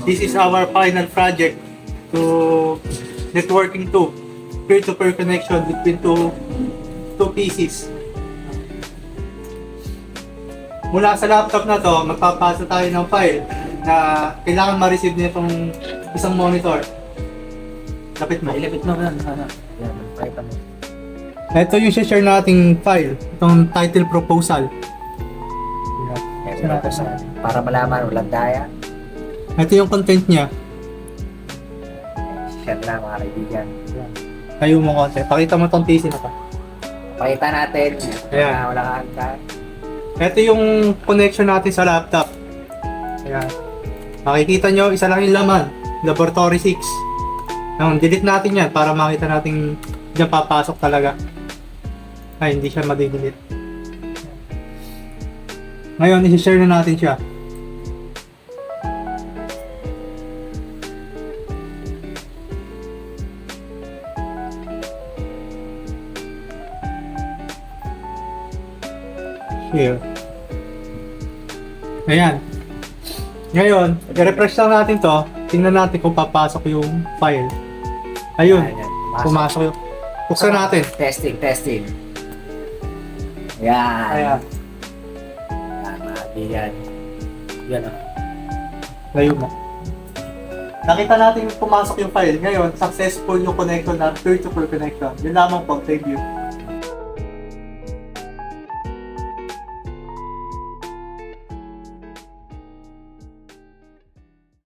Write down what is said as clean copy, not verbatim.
This is our final project to networking to peer-to-peer connection between two PCs. Mula sa laptop na to, magpapasa tayo ng file na kailangan ma-receive nitong isang monitor. Lapit mo. Ilapit mo yan. Yan, pakita mo. Ito yung share nating file, itong title proposal. Yan, para malaman, walang daya. Ito yung content niya. Share lang mga kaibigan. Tayo mo konti. Pakita mo tong PC na to. Pakita natin. Ayan. Wala kang daya. Ito yung connection natin sa laptop. Ayan. Makikita nyo, isa lang yung laman. Laboratory 6. Delete natin yan para makita natin dyan papasok talaga. Ay, hindi siya madidelete. Ngayon, isi-share na natin siya. Share. Ayan. Ngayon, i-refresh lang natin to. Tingnan natin kung papasok yung file. Ayun. Ayan. Pumasok yung... Buksan natin. Testing. Yan. Ayan. Yan, mga kaibigan. Yan o. Layo mo. Nakita natin pumasok yung file. Ngayon, successful yung connection na peer-to-peer connection. Yun lamang po. Thank you.